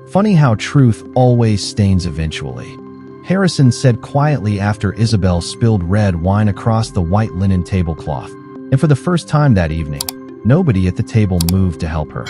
Funny how truth always stains eventually. Harrison said quietly after Isabel spilled red wine across the white linen tablecloth. And for the first time that evening, nobody at the table moved to help her.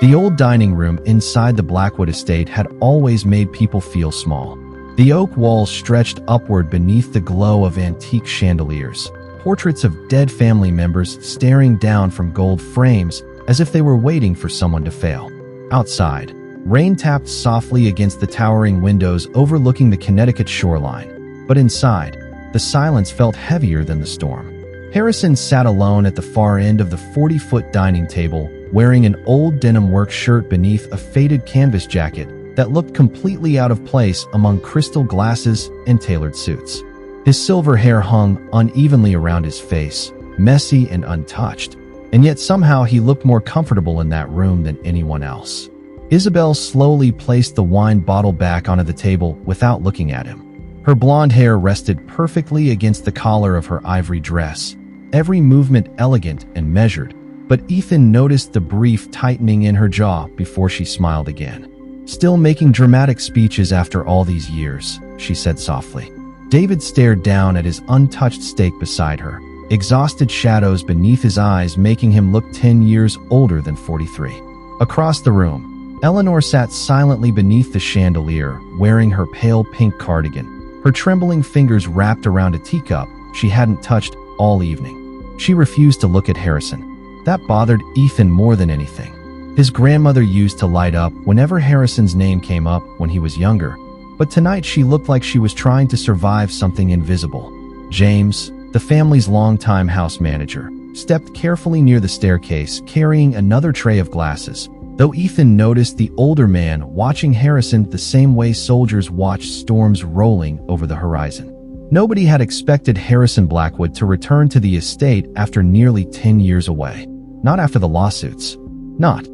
The old dining room inside the Blackwood estate had always made people feel small. The oak walls stretched upward beneath the glow of antique chandeliers, portraits of dead family members staring down from gold frames as if they were waiting for someone to fail. Outside, rain tapped softly against the towering windows overlooking the Connecticut shoreline. But inside, the silence felt heavier than the storm. Harrison sat alone at the far end of the 40-foot dining table, wearing an old denim work shirt beneath a faded canvas jacket that looked completely out of place among crystal glasses and tailored suits. His silver hair hung unevenly around his face, messy and untouched, and yet somehow he looked more comfortable in that room than anyone else. Isabel slowly placed the wine bottle back onto the table without looking at him. Her blonde hair rested perfectly against the collar of her ivory dress, every movement elegant and measured, but Ethan noticed the brief tightening in her jaw before she smiled again. "Still making dramatic speeches after all these years," she said softly. David stared down at his untouched steak beside her, exhausted shadows beneath his eyes making him look 10 years older than 43. Across the room, Eleanor sat silently beneath the chandelier, wearing her pale pink cardigan, her trembling fingers wrapped around a teacup she hadn't touched all evening. She refused to look at Harrison. That bothered Ethan more than anything. His grandmother used to light up whenever Harrison's name came up when he was younger, but tonight she looked like she was trying to survive something invisible. James, the family's longtime house manager, stepped carefully near the staircase, carrying another tray of glasses, though Ethan noticed the older man watching Harrison the same way soldiers watch storms rolling over the horizon. Nobody had expected Harrison Blackwood to return to the estate after nearly 10 years away. Not after the lawsuits. Not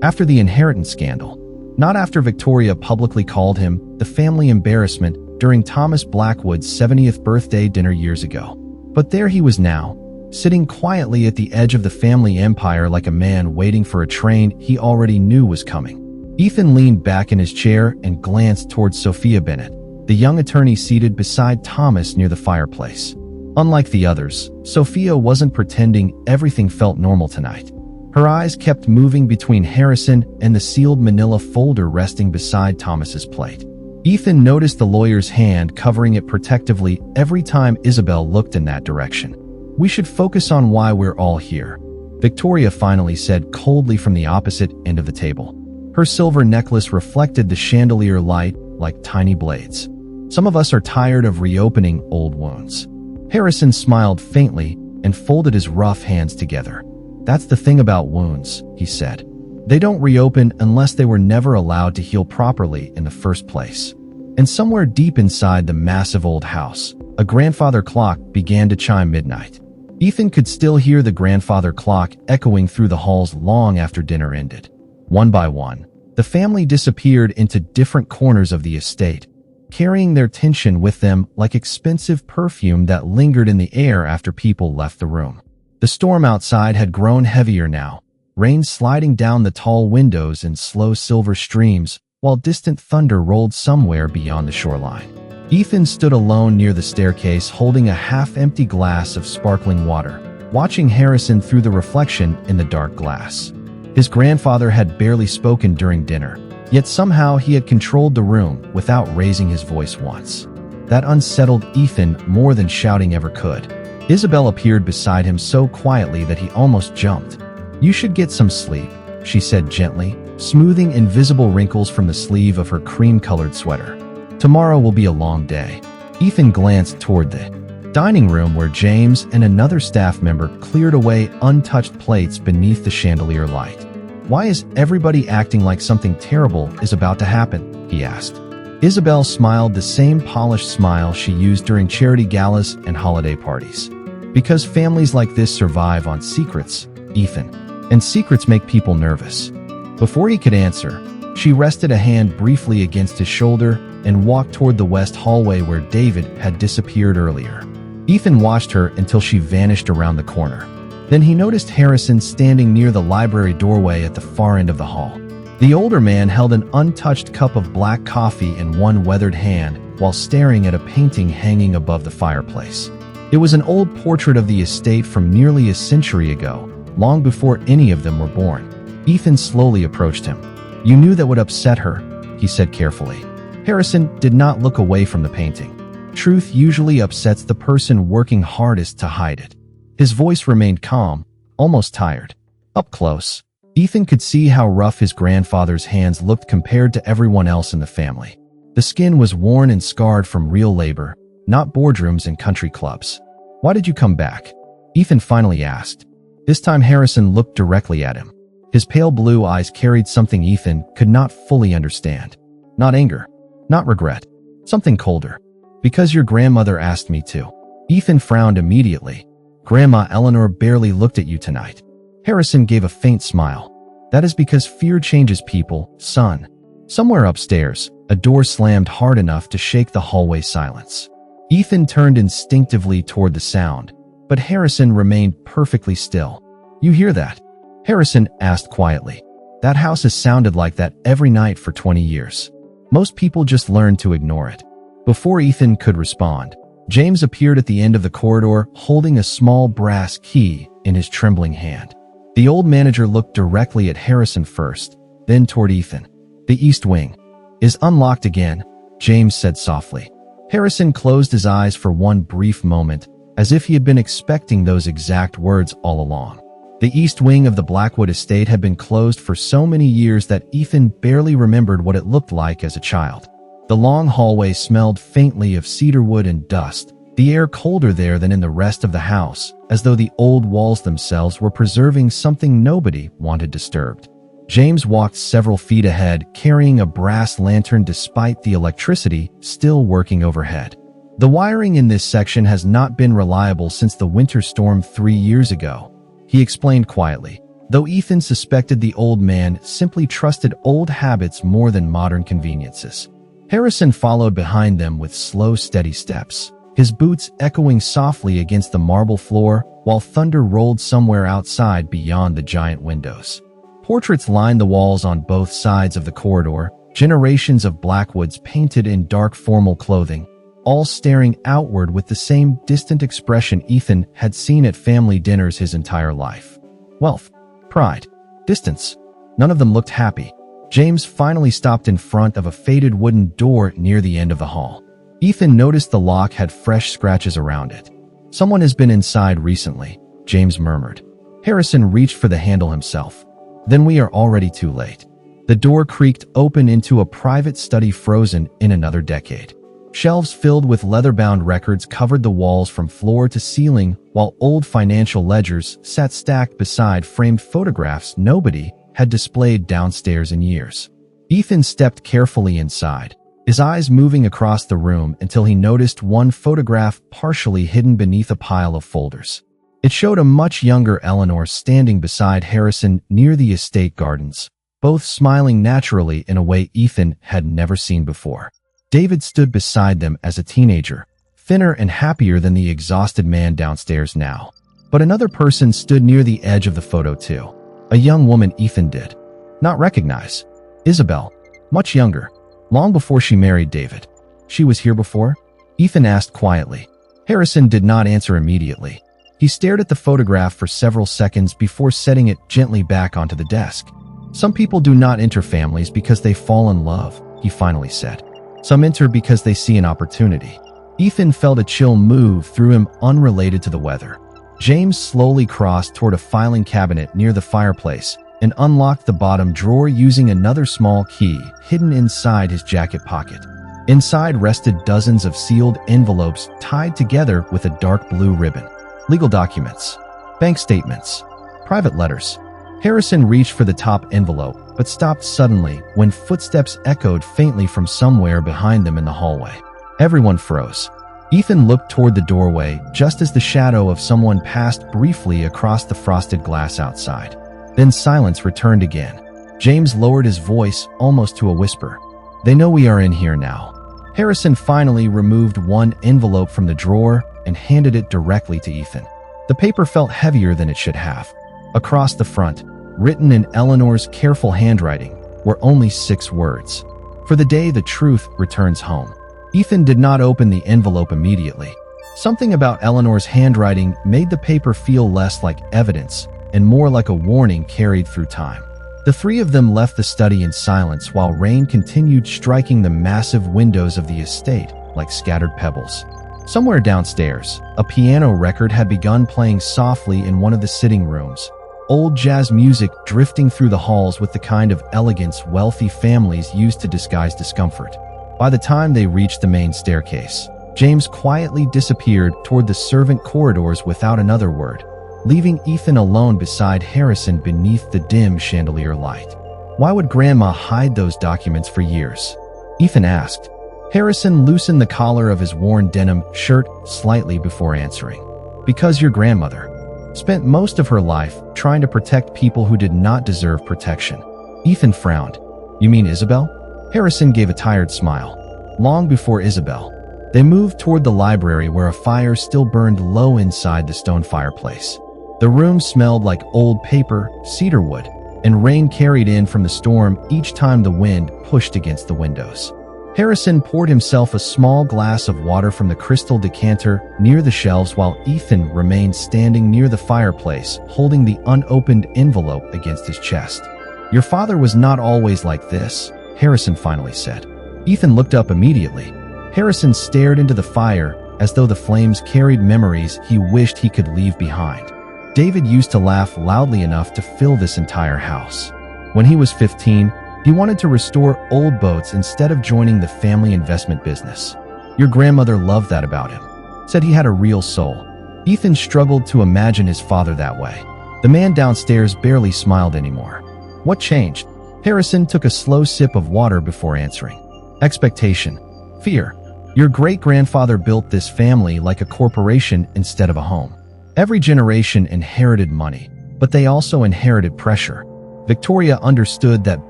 after the inheritance scandal. Not after Victoria publicly called him the family embarrassment during Thomas Blackwood's 70th birthday dinner years ago. But there he was now, sitting quietly at the edge of the family empire like a man waiting for a train he already knew was coming. Ethan leaned back in his chair and glanced towards Sophia Bennett, the young attorney seated beside Thomas near the fireplace. Unlike the others, Sophia wasn't pretending everything felt normal tonight. Her eyes kept moving between Harrison and the sealed manila folder resting beside Thomas's plate. Ethan noticed the lawyer's hand covering it protectively every time Isabel looked in that direction. "We should focus on why we're all here," Victoria finally said coldly from the opposite end of the table. Her silver necklace reflected the chandelier light like tiny blades. "Some of us are tired of reopening old wounds." Harrison smiled faintly and folded his rough hands together. "That's the thing about wounds," he said. "They don't reopen unless they were never allowed to heal properly in the first place." And somewhere deep inside the massive old house, a grandfather clock began to chime midnight. Ethan could still hear the grandfather clock echoing through the halls long after dinner ended. One by one, the family disappeared into different corners of the estate, carrying their tension with them like expensive perfume that lingered in the air after people left the room. The storm outside had grown heavier now, rain sliding down the tall windows in slow silver streams, while distant thunder rolled somewhere beyond the shoreline. Ethan stood alone near the staircase holding a half-empty glass of sparkling water, watching Harrison through the reflection in the dark glass. His grandfather had barely spoken during dinner, yet somehow he had controlled the room without raising his voice once. That unsettled Ethan more than shouting ever could. Isabel appeared beside him so quietly that he almost jumped. "You should get some sleep," she said gently, smoothing invisible wrinkles from the sleeve of her cream-colored sweater. "Tomorrow will be a long day." Ethan glanced toward the dining room where James and another staff member cleared away untouched plates beneath the chandelier light. "Why is everybody acting like something terrible is about to happen?" he asked. Isabel smiled the same polished smile she used during charity galas and holiday parties. "Because families like this survive on secrets, Ethan. And secrets make people nervous." Before he could answer, she rested a hand briefly against his shoulder and walked toward the west hallway where David had disappeared earlier. Ethan watched her until she vanished around the corner. Then he noticed Harrison standing near the library doorway at the far end of the hall. The older man held an untouched cup of black coffee in one weathered hand while staring at a painting hanging above the fireplace. It was an old portrait of the estate from nearly a century ago, long before any of them were born. Ethan slowly approached him. "You knew that would upset her," he said carefully. Harrison did not look away from the painting. Truth usually upsets the person working hardest to hide it. His voice remained calm, almost tired. Up close, Ethan could see how rough his grandfather's hands looked compared to everyone else in the family. The skin was worn and scarred from real labor, not boardrooms and country clubs. "Why did you come back?" Ethan finally asked. This time Harrison looked directly at him. His pale blue eyes carried something Ethan could not fully understand. Not anger, not regret, something colder. "Because your grandmother asked me to." Ethan frowned immediately. "Grandma Eleanor barely looked at you tonight." Harrison gave a faint smile. "That is because fear changes people, son." Somewhere upstairs, a door slammed hard enough to shake the hallway silence. Ethan turned instinctively toward the sound, but Harrison remained perfectly still. "You hear that?" Harrison asked quietly. "That house has sounded like that every night for 20 years. Most people just learn to ignore it." Before Ethan could respond, James appeared at the end of the corridor holding a small brass key in his trembling hand. The old manager looked directly at Harrison first, then toward Ethan. "The East Wing is unlocked again," James said softly. Harrison closed his eyes for one brief moment, as if he had been expecting those exact words all along. The East Wing of the Blackwood estate had been closed for so many years that Ethan barely remembered what it looked like as a child. The long hallway smelled faintly of cedarwood and dust, the air colder there than in the rest of the house, as though the old walls themselves were preserving something nobody wanted disturbed. James walked several feet ahead, carrying a brass lantern despite the electricity still working overhead. "The wiring in this section has not been reliable since the winter storm 3 years ago," he explained quietly, though Ethan suspected the old man simply trusted old habits more than modern conveniences. Harrison followed behind them with slow, steady steps, his boots echoing softly against the marble floor while thunder rolled somewhere outside beyond the giant windows. Portraits lined the walls on both sides of the corridor, generations of Blackwoods painted in dark formal clothing, all staring outward with the same distant expression Ethan had seen at family dinners his entire life. Wealth, pride, distance. None of them looked happy. James finally stopped in front of a faded wooden door near the end of the hall. Ethan noticed the lock had fresh scratches around it. "Someone has been inside recently," James murmured. Harrison reached for the handle himself. "Then we are already too late." The door creaked open into a private study frozen in another decade. Shelves filled with leather-bound records covered the walls from floor to ceiling, while old financial ledgers sat stacked beside framed photographs nobody had displayed downstairs in years. Ethan stepped carefully inside, his eyes moving across the room until he noticed one photograph partially hidden beneath a pile of folders. It showed a much younger Eleanor standing beside Harrison near the estate gardens, both smiling naturally in a way Ethan had never seen before. David stood beside them as a teenager, thinner and happier than the exhausted man downstairs now. But another person stood near the edge of the photo too. A young woman Ethan did not recognize. Isabel, much younger, long before she married David. "She was here before?" Ethan asked quietly. Harrison did not answer immediately. He stared at the photograph for several seconds before setting it gently back onto the desk. "Some people do not enter families because they fall in love," he finally said. "Some enter because they see an opportunity." Ethan felt a chill move through him unrelated to the weather. James slowly crossed toward a filing cabinet near the fireplace and unlocked the bottom drawer using another small key hidden inside his jacket pocket. Inside rested dozens of sealed envelopes tied together with a dark blue ribbon. Legal documents, bank statements, private letters. Harrison reached for the top envelope, but stopped suddenly when footsteps echoed faintly from somewhere behind them in the hallway. Everyone froze. Ethan looked toward the doorway just as the shadow of someone passed briefly across the frosted glass outside. Then silence returned again. James lowered his voice almost to a whisper. "They know we are in here now." Harrison finally removed one envelope from the drawer and handed it directly to Ethan. The paper felt heavier than it should have. Across the front, written in Eleanor's careful handwriting, were only 6 words. For the day the truth returns home. Ethan did not open the envelope immediately. Something about Eleanor's handwriting made the paper feel less like evidence and more like a warning carried through time. The three of them left the study in silence while rain continued striking the massive windows of the estate like scattered pebbles. Somewhere downstairs, a piano record had begun playing softly in one of the sitting rooms. Old jazz music drifting through the halls with the kind of elegance wealthy families use to disguise discomfort. By the time they reached the main staircase, James quietly disappeared toward the servant corridors without another word, leaving Ethan alone beside Harrison beneath the dim chandelier light. Why would Grandma hide those documents for years? Ethan asked. Harrison loosened the collar of his worn denim shirt slightly before answering. Because your grandmother spent most of her life trying to protect people who did not deserve protection. Ethan frowned. You mean Isabel? Harrison gave a tired smile. Long before Isabel, they moved toward the library where a fire still burned low inside the stone fireplace. The room smelled like old paper, cedar wood, and rain carried in from the storm each time the wind pushed against the windows. Harrison poured himself a small glass of water from the crystal decanter near the shelves while Ethan remained standing near the fireplace, holding the unopened envelope against his chest. Your father was not always like this, Harrison finally said. Ethan looked up immediately. Harrison stared into the fire as though the flames carried memories he wished he could leave behind. David used to laugh loudly enough to fill this entire house. When he was 15, he wanted to restore old boats instead of joining the family investment business. Your grandmother loved that about him. Said he had a real soul. Ethan struggled to imagine his father that way. The man downstairs barely smiled anymore. What changed? Harrison took a slow sip of water before answering. Expectation. Fear. Your great-grandfather built this family like a corporation instead of a home. Every generation inherited money, but they also inherited pressure. Victoria understood that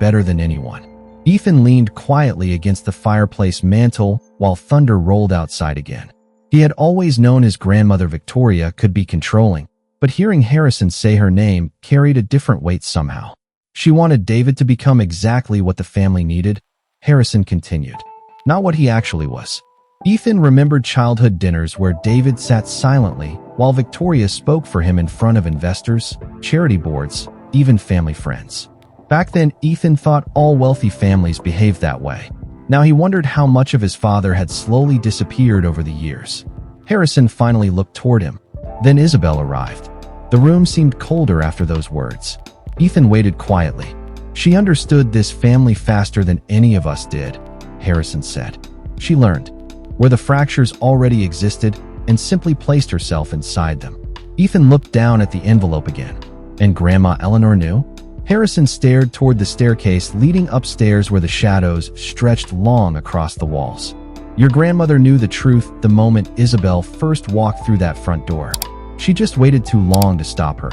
better than anyone. Ethan leaned quietly against the fireplace mantel while thunder rolled outside again. He had always known his grandmother Victoria could be controlling, but hearing Harrison say her name carried a different weight somehow. She wanted David to become exactly what the family needed, Harrison continued, not what he actually was. Ethan remembered childhood dinners where David sat silently while Victoria spoke for him in front of investors, charity boards, even family friends. Back then, Ethan thought all wealthy families behaved that way. Now he wondered how much of his father had slowly disappeared over the years. Harrison finally looked toward him. Then Isabel arrived. The room seemed colder after those words. Ethan waited quietly. She understood this family faster than any of us did, Harrison said. She learned where the fractures already existed and simply placed herself inside them. Ethan looked down at the envelope again. And Grandma Eleanor knew? Harrison stared toward the staircase leading upstairs where the shadows stretched long across the walls. Your grandmother knew the truth the moment Isabel first walked through that front door. She just waited too long to stop her.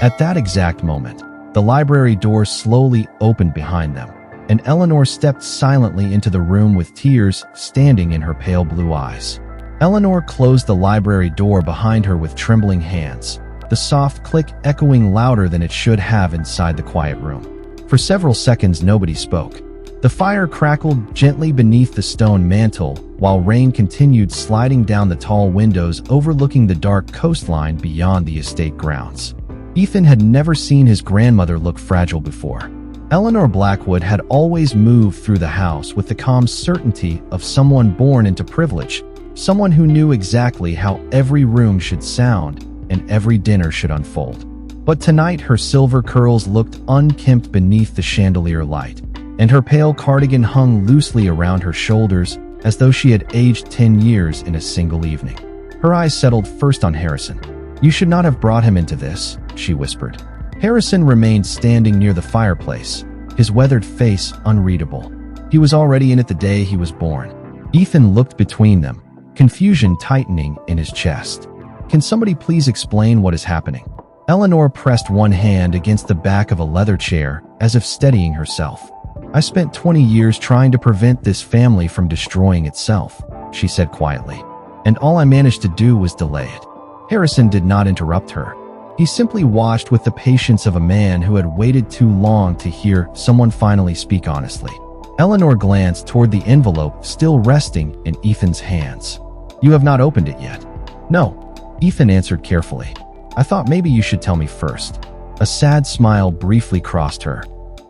At that exact moment, the library door slowly opened behind them, and Eleanor stepped silently into the room with tears standing in her pale blue eyes. Eleanor closed the library door behind her with trembling hands, the soft click echoing louder than it should have inside the quiet room. For several seconds, nobody spoke. The fire crackled gently beneath the stone mantel, while rain continued sliding down the tall windows overlooking the dark coastline beyond the estate grounds. Ethan had never seen his grandmother look fragile before. Eleanor Blackwood had always moved through the house with the calm certainty of someone born into privilege, someone who knew exactly how every room should sound and every dinner should unfold. But tonight her silver curls looked unkempt beneath the chandelier light, and her pale cardigan hung loosely around her shoulders as though she had aged 10 years in a single evening. Her eyes settled first on Harrison. You should not have brought him into this, she whispered. Harrison remained standing near the fireplace, his weathered face unreadable. He was already in it the day he was born. Ethan looked between them, confusion tightening in his chest. Can somebody please explain what is happening? Eleanor pressed one hand against the back of a leather chair as if steadying herself. I spent 20 years trying to prevent this family from destroying itself, she said quietly, and all I managed to do was delay it. Harrison did not interrupt her. He simply watched with the patience of a man who had waited too long to hear someone finally speak honestly. Eleanor glanced toward the envelope still resting in Ethan's hands. "You have not opened it yet?" "No," Ethan answered carefully. "I thought maybe you should tell me first." A sad smile briefly crossed her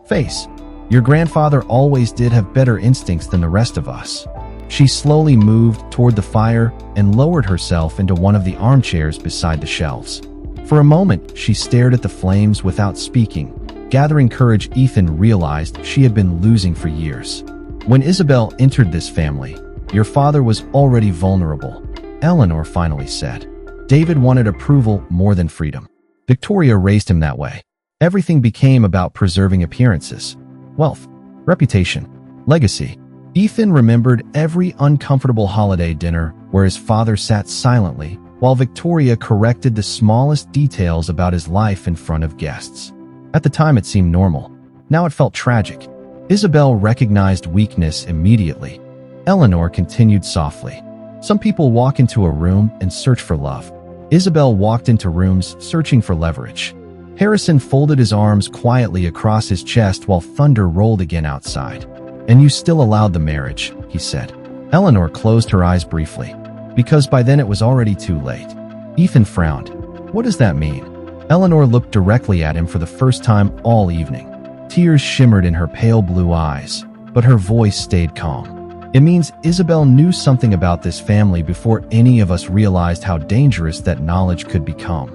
face. "Your grandfather always did have better instincts than the rest of us." She slowly moved toward the fire and lowered herself into one of the armchairs beside the shelves. For a moment, she stared at the flames without speaking. Gathering courage, Ethan realized she had been losing for years. "When Isabel entered this family, your father was already vulnerable," Eleanor finally said. "David wanted approval more than freedom. Victoria raised him that way. Everything became about preserving appearances, wealth, reputation, legacy." Ethan remembered every uncomfortable holiday dinner where his father sat silently while Victoria corrected the smallest details about his life in front of guests. At the time, it seemed normal. Now it felt tragic. Isabel recognized weakness immediately. Eleanor continued softly. "Some people walk into a room and search for love. Isabel walked into rooms searching for leverage." Harrison folded his arms quietly across his chest while thunder rolled again outside. "And you still allowed the marriage," he said. Eleanor closed her eyes briefly. "Because by then it was already too late." Ethan frowned. "What does that mean?" Eleanor looked directly at him for the first time all evening. Tears shimmered in her pale blue eyes, but her voice stayed calm. "It means Isabel knew something about this family before any of us realized how dangerous that knowledge could become."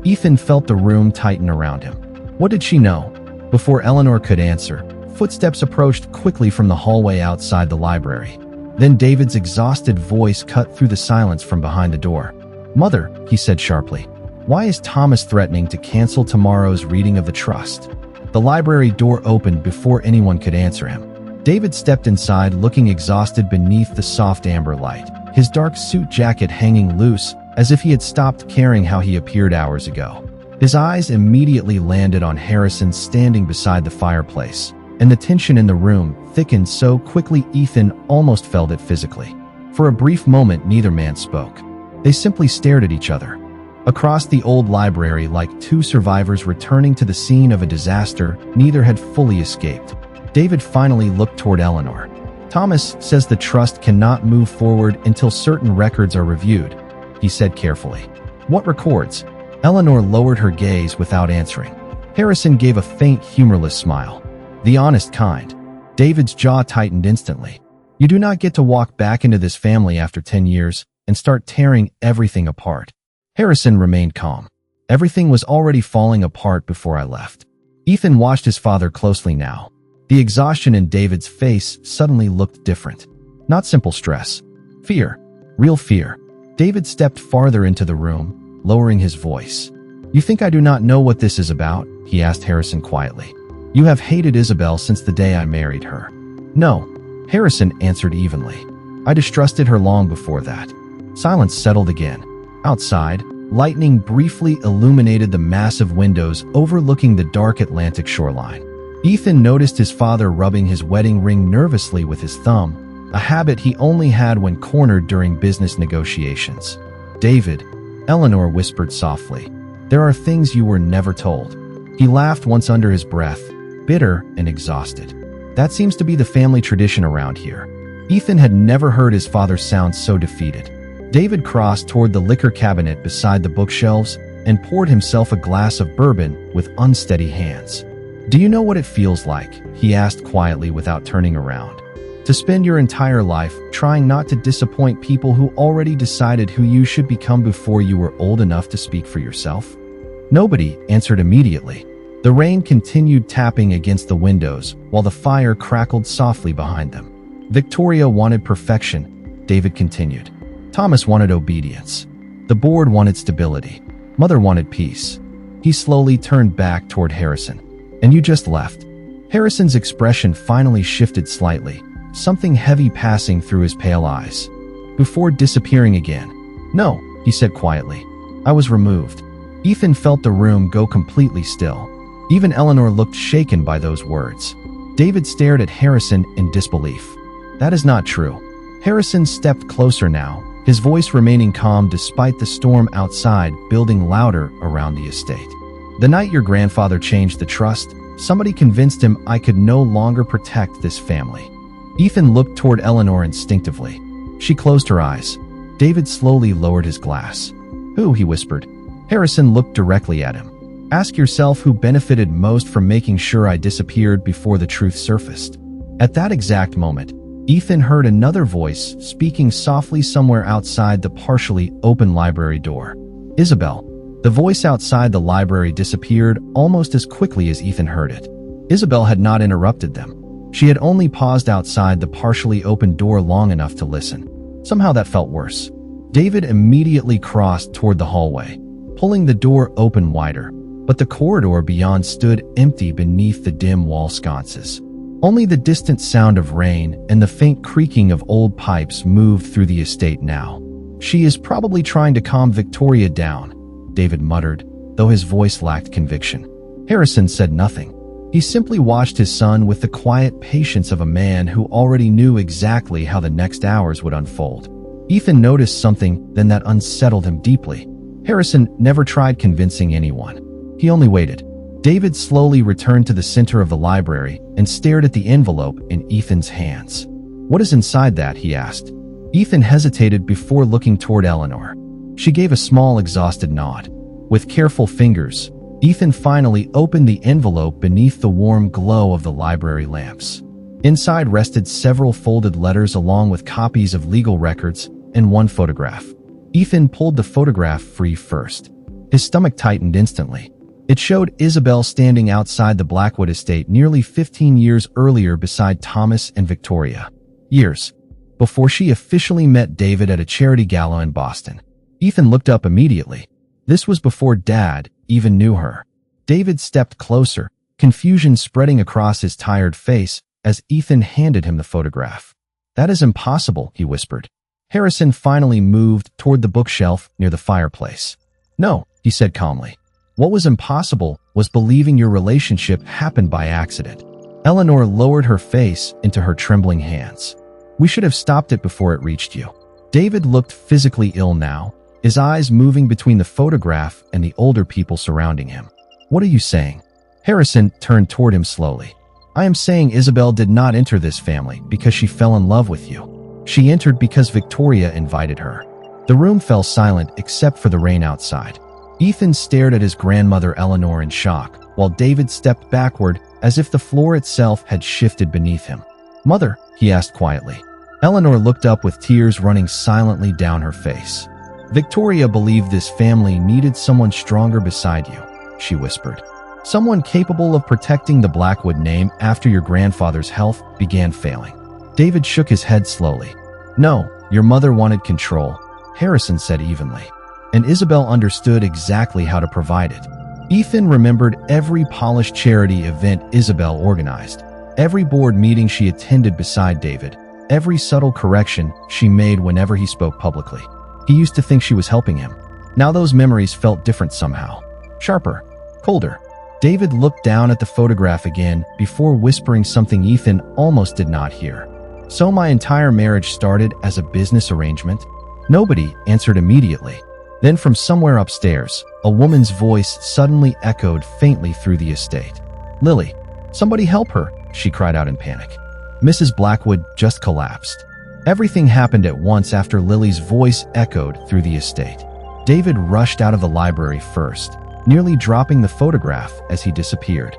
Ethan felt the room tighten around him. What did she know? Before Eleanor could answer, footsteps approached quickly from the hallway outside the library. Then David's exhausted voice cut through the silence from behind the door. "Mother," he said sharply, "why is Thomas threatening to cancel tomorrow's reading of the trust?" The library door opened before anyone could answer him. David stepped inside, looking exhausted beneath the soft amber light, his dark suit jacket hanging loose as if he had stopped caring how he appeared hours ago. His eyes immediately landed on Harrison standing beside the fireplace, and the tension in the room thickened so quickly Ethan almost felt it physically. For a brief moment, neither man spoke. They simply stared at each other. Across the old library, like two survivors returning to the scene of a disaster, neither had fully escaped. David finally looked toward Eleanor. "Thomas says the trust cannot move forward until certain records are reviewed," he said carefully. "What records?" Eleanor lowered her gaze without answering. Harrison gave a faint, humorless smile. "The honest kind." David's jaw tightened instantly. "You do not get to walk back into this family after 10 years and start tearing everything apart." Harrison remained calm. "Everything was already falling apart before I left." Ethan watched his father closely now. The exhaustion in David's face suddenly looked different. Not simple stress. Fear. Real fear. David stepped farther into the room, lowering his voice. "You think I do not know what this is about?" he asked Harrison quietly. "You have hated Isabel since the day I married her." "No," Harrison answered evenly. "I distrusted her long before that." Silence settled again. Outside, lightning briefly illuminated the massive windows overlooking the dark Atlantic shoreline. Ethan noticed his father rubbing his wedding ring nervously with his thumb, a habit he only had when cornered during business negotiations. "David," Eleanor whispered softly, "there are things you were never told." He laughed once under his breath, bitter and exhausted. "That seems to be the family tradition around here." Ethan had never heard his father sound so defeated. David crossed toward the liquor cabinet beside the bookshelves and poured himself a glass of bourbon with unsteady hands. "Do you know what it feels like?" he asked quietly without turning around. "To spend your entire life trying not to disappoint people who already decided who you should become before you were old enough to speak for yourself?" Nobody answered immediately. The rain continued tapping against the windows while the fire crackled softly behind them. "Victoria wanted perfection," David continued. "Thomas wanted obedience. The board wanted stability. Mother wanted peace." He slowly turned back toward Harrison. "And you just left." Harrison's expression finally shifted slightly, something heavy passing through his pale eyes, before disappearing again. "No," he said quietly. "I was removed." Ethan felt the room go completely still. Even Eleanor looked shaken by those words. David stared at Harrison in disbelief. "That is not true." Harrison stepped closer now, his voice remaining calm despite the storm outside building louder around the estate. "The night your grandfather changed the trust, somebody convinced him I could no longer protect this family." Ethan looked toward Eleanor instinctively. She closed her eyes. David slowly lowered his glass. "Who?" he whispered. Harrison looked directly at him. "Ask yourself who benefited most from making sure I disappeared before the truth surfaced." At that exact moment, Ethan heard another voice speaking softly somewhere outside the partially open library door. "Isabel." The voice outside the library disappeared almost as quickly as Ethan heard it. Isabel had not interrupted them. She had only paused outside the partially open door long enough to listen. Somehow that felt worse. David immediately crossed toward the hallway, pulling the door open wider, but the corridor beyond stood empty beneath the dim wall sconces. Only the distant sound of rain and the faint creaking of old pipes moved through the estate now. "She is probably trying to calm Victoria down," David muttered, though his voice lacked conviction. Harrison said nothing. He simply watched his son with the quiet patience of a man who already knew exactly how the next hours would unfold. Ethan noticed something then that unsettled him deeply. Harrison never tried convincing anyone. He only waited. David slowly returned to the center of the library and stared at the envelope in Ethan's hands. "What is inside that?" he asked. Ethan hesitated before looking toward Eleanor. She gave a small, exhausted nod. With careful fingers, Ethan finally opened the envelope beneath the warm glow of the library lamps. Inside rested several folded letters along with copies of legal records and one photograph. Ethan pulled the photograph free first. His stomach tightened instantly. It showed Isabel standing outside the Blackwood estate nearly 15 years earlier beside Thomas and Victoria. Years before she officially met David at a charity gala in Boston. Ethan looked up immediately. This was before Dad even knew her. David stepped closer, confusion spreading across his tired face as Ethan handed him the photograph. "That is impossible," he whispered. Harrison finally moved toward the bookshelf near the fireplace. "No," he said calmly. "What was impossible was believing your relationship happened by accident." Eleanor lowered her face into her trembling hands. "We should have stopped it before it reached you." David looked physically ill now, his eyes moving between the photograph and the older people surrounding him. "What are you saying?" Harrison turned toward him slowly. "I am saying Isabel did not enter this family because she fell in love with you. She entered because Victoria invited her." The room fell silent except for the rain outside. Ethan stared at his grandmother Eleanor in shock, while David stepped backward as if the floor itself had shifted beneath him. "Mother," he asked quietly. Eleanor looked up with tears running silently down her face. "Victoria believed this family needed someone stronger beside you," she whispered. "Someone capable of protecting the Blackwood name after your grandfather's health began failing." David shook his head slowly. "No, your mother wanted control," Harrison said evenly. "And Isabel understood exactly how to provide it." Ethan remembered every polished charity event Isabel organized, every board meeting she attended beside David, every subtle correction she made whenever he spoke publicly. He used to think she was helping him. Now those memories felt different somehow. Sharper, colder. David looked down at the photograph again before whispering something Ethan almost did not hear. "So my entire marriage started as a business arrangement?" Nobody answered immediately. Then from somewhere upstairs, a woman's voice suddenly echoed faintly through the estate. "Lily, somebody help her," she cried out in panic. Mrs. Blackwood just collapsed. Everything happened at once after Lily's voice echoed through the estate. David rushed out of the library first, nearly dropping the photograph as he disappeared.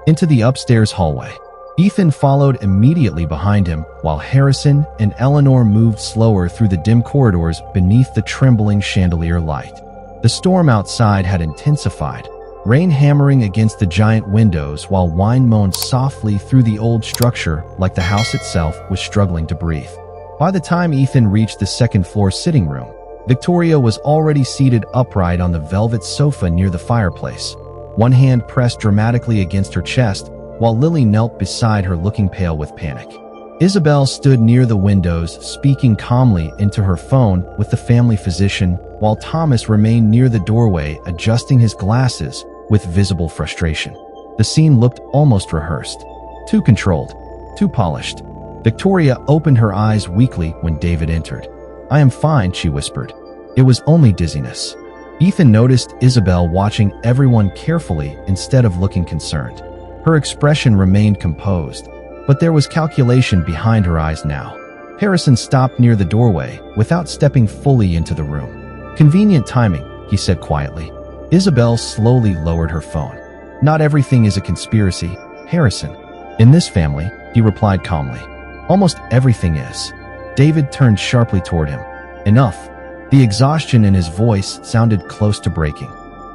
Into the upstairs hallway. Ethan followed immediately behind him, while Harrison and Eleanor moved slower through the dim corridors beneath the trembling chandelier light. The storm outside had intensified, rain hammering against the giant windows while wind moaned softly through the old structure like the house itself was struggling to breathe. By the time Ethan reached the second-floor sitting room, Victoria was already seated upright on the velvet sofa near the fireplace, one hand pressed dramatically against her chest, while Lily knelt beside her looking pale with panic. Isabel stood near the windows, speaking calmly into her phone with the family physician, while Thomas remained near the doorway adjusting his glasses with visible frustration. The scene looked almost rehearsed, too controlled, too polished. Victoria opened her eyes weakly when David entered. I am fine, she whispered. It was only dizziness. Ethan noticed Isabel watching everyone carefully instead of looking concerned. Her expression remained composed, but there was calculation behind her eyes now. Harrison stopped near the doorway without stepping fully into the room. Convenient timing, he said quietly. Isabel slowly lowered her phone. Not everything is a conspiracy, Harrison. In this family, he replied calmly. Almost everything is. David turned sharply toward him. Enough. The exhaustion in his voice sounded close to breaking.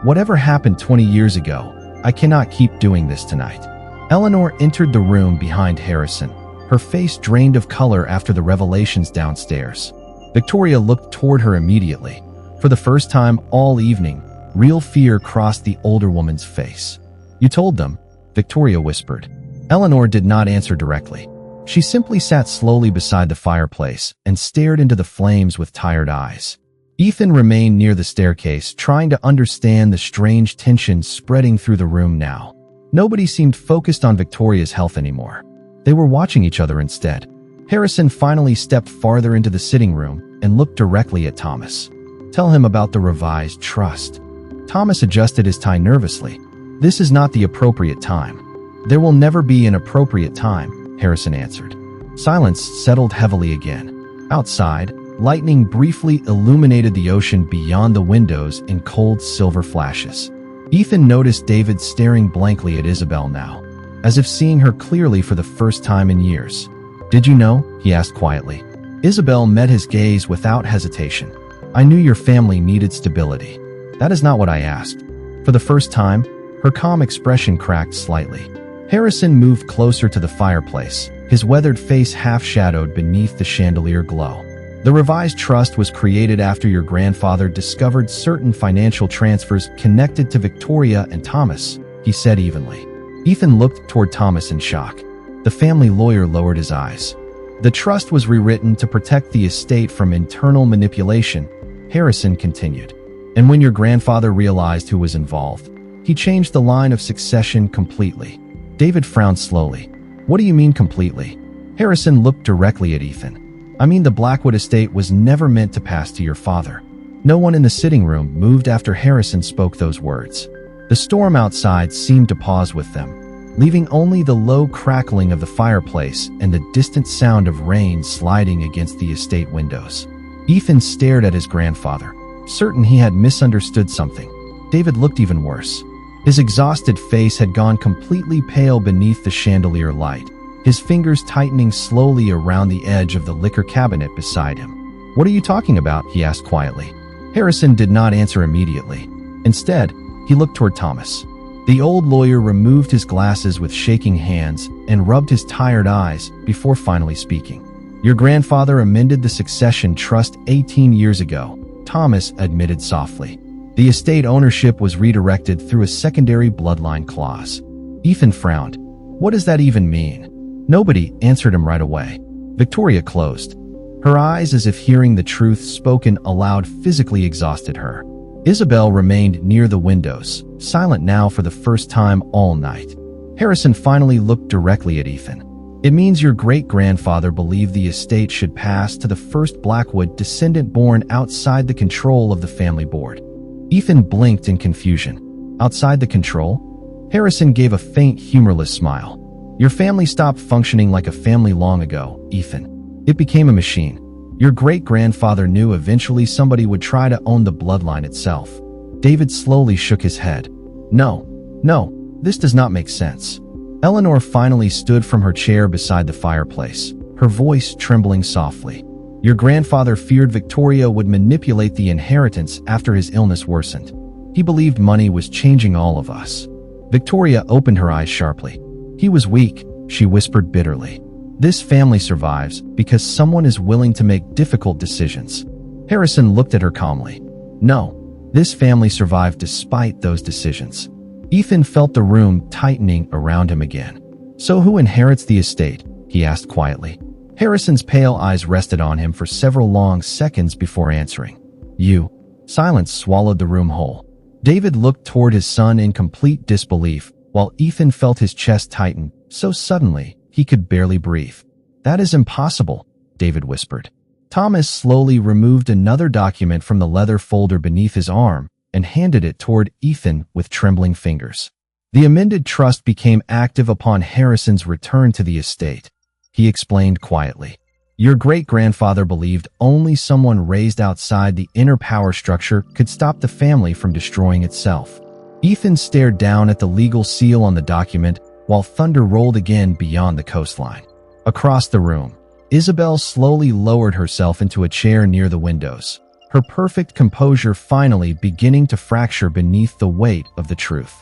Whatever happened 20 years ago, I cannot keep doing this tonight. Eleanor entered the room behind Harrison, her face drained of color after the revelations downstairs. Victoria looked toward her immediately. For the first time all evening, real fear crossed the older woman's face. You told them, Victoria whispered. Eleanor did not answer directly. She simply sat slowly beside the fireplace and stared into the flames with tired eyes. Ethan remained near the staircase, trying to understand the strange tension spreading through the room now. Nobody seemed focused on Victoria's health anymore. They were watching each other instead. Harrison finally stepped farther into the sitting room and looked directly at Thomas. Tell him about the revised trust. Thomas adjusted his tie nervously. This is not the appropriate time. There will never be an appropriate time, Harrison answered. Silence settled heavily again. Outside, lightning briefly illuminated the ocean beyond the windows in cold silver flashes. Ethan noticed David staring blankly at Isabel now, as if seeing her clearly for the first time in years. Did you know? He asked quietly. Isabel met his gaze without hesitation. I knew your family needed stability. That is not what I asked. For the first time, her calm expression cracked slightly. Harrison moved closer to the fireplace, his weathered face half-shadowed beneath the chandelier glow. The revised trust was created after your grandfather discovered certain financial transfers connected to Victoria and Thomas, he said evenly. Ethan looked toward Thomas in shock. The family lawyer lowered his eyes. The trust was rewritten to protect the estate from internal manipulation, Harrison continued. And when your grandfather realized who was involved, he changed the line of succession completely. David frowned slowly. What do you mean completely? Harrison looked directly at Ethan. I mean, the Blackwood estate was never meant to pass to your father. No one in the sitting room moved after Harrison spoke those words. The storm outside seemed to pause with them, leaving only the low crackling of the fireplace and the distant sound of rain sliding against the estate windows. Ethan stared at his grandfather, certain he had misunderstood something. David looked even worse. His exhausted face had gone completely pale beneath the chandelier light, his fingers tightening slowly around the edge of the liquor cabinet beside him. What are you talking about? He asked quietly. Harrison did not answer immediately. Instead, he looked toward Thomas. The old lawyer removed his glasses with shaking hands and rubbed his tired eyes before finally speaking. Your grandfather amended the succession trust 18 years ago, Thomas admitted softly. The estate ownership was redirected through a secondary bloodline clause. Ethan frowned. What does that even mean? Nobody answered him right away. Victoria closed. Her eyes, as if hearing the truth spoken aloud, physically exhausted her. Isabel remained near the windows, silent now for the first time all night. Harrison finally looked directly at Ethan. It means your great-grandfather believed the estate should pass to the first Blackwood descendant born outside the control of the family board. Ethan blinked in confusion. Outside the control? Harrison gave a faint, humorless smile. Your family stopped functioning like a family long ago, Ethan. It became a machine. Your great-grandfather knew eventually somebody would try to own the bloodline itself. David slowly shook his head. No, this does not make sense. Eleanor finally stood from her chair beside the fireplace, her voice trembling softly. Your grandfather feared Victoria would manipulate the inheritance after his illness worsened. He believed money was changing all of us. Victoria opened her eyes sharply. He was weak, she whispered bitterly. This family survives because someone is willing to make difficult decisions. Harrison looked at her calmly. No, this family survived despite those decisions. Ethan felt the room tightening around him again. So who inherits the estate? He asked quietly. Harrison's pale eyes rested on him for several long seconds before answering. You. Silence swallowed the room whole. David looked toward his son in complete disbelief, while Ethan felt his chest tighten so suddenly he could barely breathe. That is impossible, David whispered. Thomas slowly removed another document from the leather folder beneath his arm and handed it toward Ethan with trembling fingers. The amended trust became active upon Harrison's return to the estate. He explained quietly, "Your great-grandfather believed only someone raised outside the inner power structure could stop the family from destroying itself." Ethan stared down at the legal seal on the document while thunder rolled again beyond the coastline. Across the room, Isabel slowly lowered herself into a chair near the windows, her perfect composure finally beginning to fracture beneath the weight of the truth.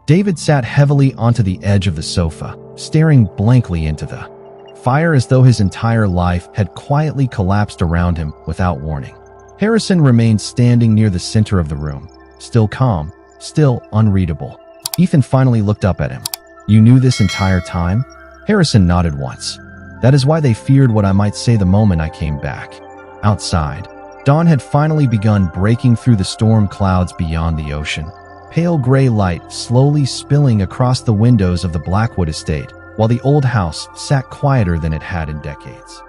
David sat heavily onto the edge of the sofa, staring blankly into the fire as though his entire life had quietly collapsed around him without warning. Harrison remained standing near the center of the room, still calm, still unreadable. Ethan finally looked up at him. "You knew this entire time?" Harrison nodded once. "That is why they feared what I might say the moment I came back." Outside, dawn had finally begun breaking through the storm clouds beyond the ocean. Pale gray light slowly spilling across the windows of the Blackwood estate, while the old house sat quieter than it had in decades.